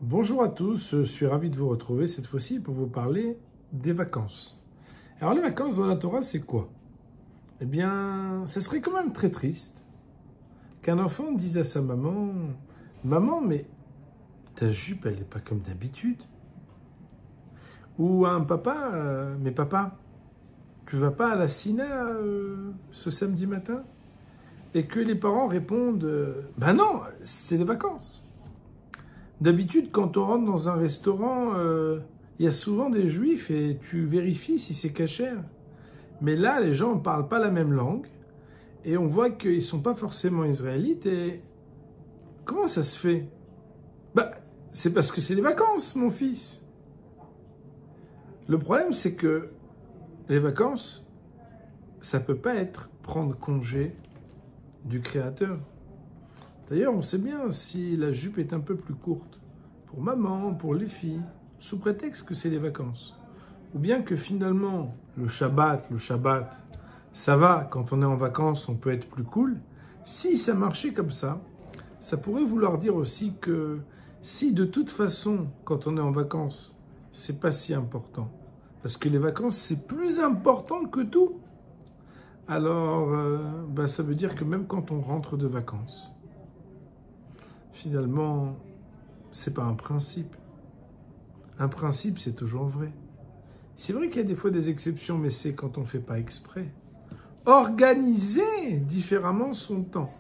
Bonjour à tous, je suis ravi de vous retrouver cette fois-ci pour vous parler des vacances. Alors les vacances dans la Torah, c'est quoi? Eh bien, ça serait quand même très triste qu'un enfant dise à sa maman « Maman, mais ta jupe, elle n'est pas comme d'habitude. » Ou à un papa « Mais papa, tu vas pas à la Sina ce samedi matin ?» Et que les parents répondent « Ben non, c'est les vacances. » D'habitude, quand on rentre dans un restaurant, il y a souvent des juifs et tu vérifies si c'est cachère. Mais là, les gens ne parlent pas la même langue et on voit qu'ils ne sont pas forcément israélites. Et comment ça se fait? Bah, c'est parce que c'est les vacances, mon fils. Le problème, c'est que les vacances, ça ne peut pas être prendre congé du Créateur. D'ailleurs, on sait bien si la jupe est un peu plus courte, pour maman, pour les filles, sous prétexte que c'est les vacances. Ou bien que finalement, le Shabbat, ça va, quand on est en vacances, on peut être plus cool. Si ça marchait comme ça pourrait vouloir dire aussi que si de toute façon, quand on est en vacances, c'est pas si important, parce que les vacances, c'est plus important que tout, alors ça veut dire que même quand on rentre de vacances, finalement, c'est pas un principe. Un principe, c'est toujours vrai. C'est vrai qu'il y a des fois des exceptions, mais c'est quand on ne fait pas exprès. Organiser différemment son temps.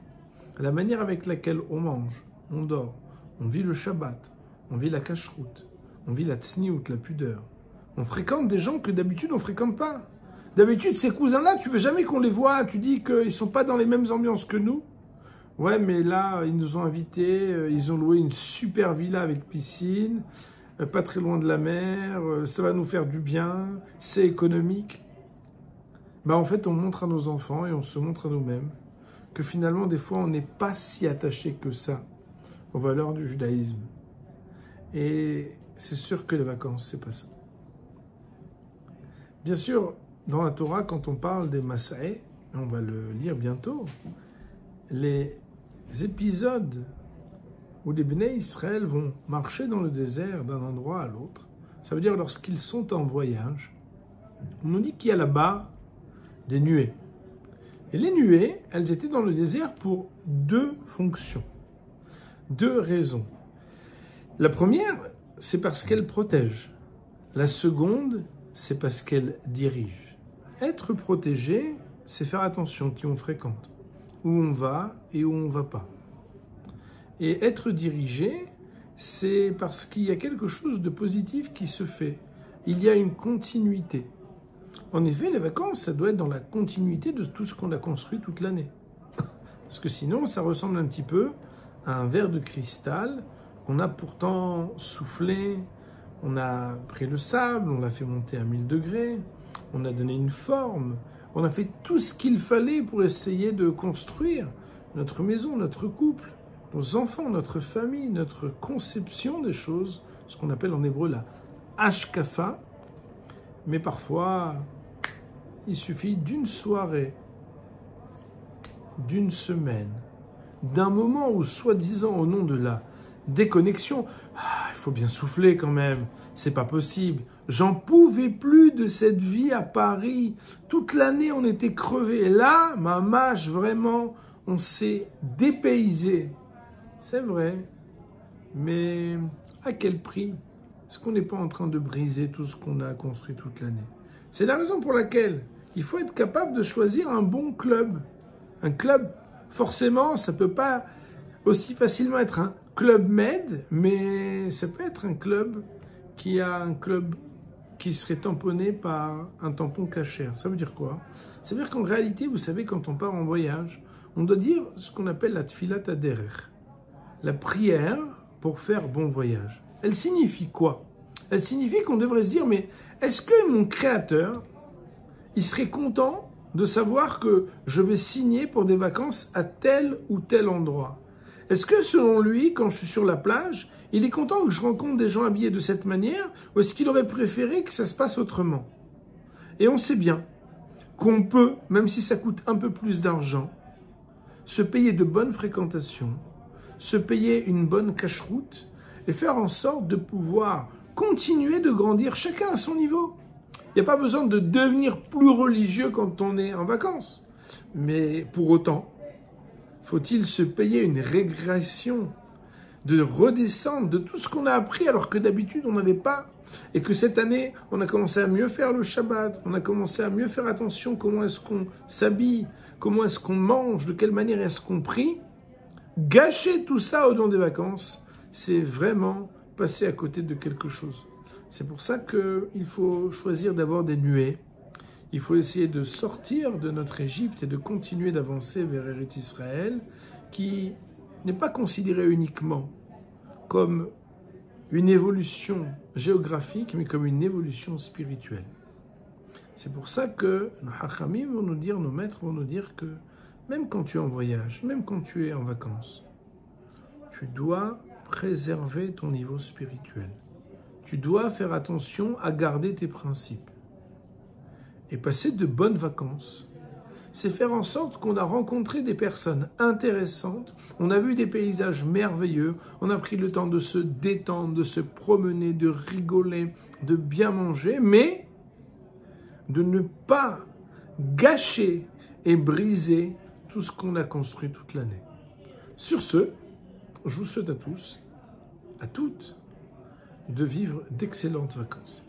La manière avec laquelle on mange, on dort, on vit le Shabbat, on vit la cacheroute, on vit la tsniout, la pudeur. On fréquente des gens que d'habitude on ne fréquente pas. D'habitude, ces cousins-là, tu veux jamais qu'on les voit. Tu dis qu'ils ne sont pas dans les mêmes ambiances que nous. Ouais, mais là, ils nous ont invités, ils ont loué une super villa avec piscine, pas très loin de la mer, ça va nous faire du bien, c'est économique. En fait, on montre à nos enfants et on se montre à nous-mêmes que finalement, des fois, on n'est pas si attaché que ça aux valeurs du judaïsme. Et c'est sûr que les vacances, c'est pas ça. Bien sûr, dans la Torah, quand on parle des Masaé, on va le lire bientôt, les épisodes où les Bnei Israël vont marcher dans le désert d'un endroit à l'autre, ça veut dire lorsqu'ils sont en voyage, on nous dit qu'il y a là-bas des nuées. Et les nuées, elles étaient dans le désert pour deux fonctions, deux raisons. La première, c'est parce qu'elles protègent. La seconde, c'est parce qu'elles dirigent. Être protégé, c'est faire attention qui on fréquente, où on va et où on ne va pas. Et être dirigé, c'est parce qu'il y a quelque chose de positif qui se fait. Il y a une continuité. En effet, les vacances, ça doit être dans la continuité de tout ce qu'on a construit toute l'année. Parce que sinon, ça ressemble un petit peu à un verre de cristal qu'on a pourtant soufflé, on a pris le sable, on l'a fait monter à 1000 degrés, on a donné une forme, on a fait tout ce qu'il fallait pour essayer de construire notre maison, notre couple, nos enfants, notre famille, notre conception des choses, ce qu'on appelle en hébreu la hashkafa. Mais parfois, il suffit d'une soirée, d'une semaine, d'un moment où, soi-disant, au nom de la déconnexion, il faut bien souffler quand même, c'est pas possible. J'en pouvais plus de cette vie à Paris. Toute l'année, on était crevés. Et là, ma mâche, vraiment, on s'est dépaysé. C'est vrai, mais à quel prix? Est-ce qu'on n'est pas en train de briser tout ce qu'on a construit toute l'année? C'est la raison pour laquelle il faut être capable de choisir un bon club. Un club, forcément, ça ne peut pas aussi facilement être un club med, mais ça peut être un club qui serait tamponné par un tampon cachère. Ça veut dire quoi? Ça veut dire qu'en réalité, vous savez, quand on part en voyage, on doit dire ce qu'on appelle la tfilat haderech. La prière pour faire bon voyage. Elle signifie quoi? Elle signifie qu'on devrait se dire, mais est-ce que mon créateur, il serait content de savoir que je vais signer pour des vacances à tel ou tel endroit? Est-ce que selon lui, quand je suis sur la plage, il est content que je rencontre des gens habillés de cette manière, ou est-ce qu'il aurait préféré que ça se passe autrement? Et on sait bien qu'on peut, même si ça coûte un peu plus d'argent, se payer de bonnes fréquentations, se payer une bonne cacheroute et faire en sorte de pouvoir continuer de grandir chacun à son niveau. Il n'y a pas besoin de devenir plus religieux quand on est en vacances. Mais pour autant, faut-il se payer une régression, de redescendre de tout ce qu'on a appris alors que d'habitude on n'avait pas, et que cette année on a commencé à mieux faire le Shabbat, on a commencé à mieux faire attention comment est-ce qu'on s'habille, comment est-ce qu'on mange, de quelle manière est-ce qu'on prie. Gâcher tout ça au long des vacances, c'est vraiment passer à côté de quelque chose. C'est pour ça qu'il faut choisir d'avoir des nuées. Il faut essayer de sortir de notre Égypte et de continuer d'avancer vers Eretz Israël, qui n'est pas considéré uniquement comme une évolution géographique, mais comme une évolution spirituelle. C'est pour ça que nos hachamim vont nous dire, nos maîtres vont nous dire que même quand tu es en voyage, même quand tu es en vacances, tu dois préserver ton niveau spirituel. Tu dois faire attention à garder tes principes. Et passer de bonnes vacances, c'est faire en sorte qu'on a rencontré des personnes intéressantes, on a vu des paysages merveilleux, on a pris le temps de se détendre, de se promener, de rigoler, de bien manger, mais de ne pas gâcher et briser tout ce qu'on a construit toute l'année. Sur ce, je vous souhaite à tous, à toutes, de vivre d'excellentes vacances.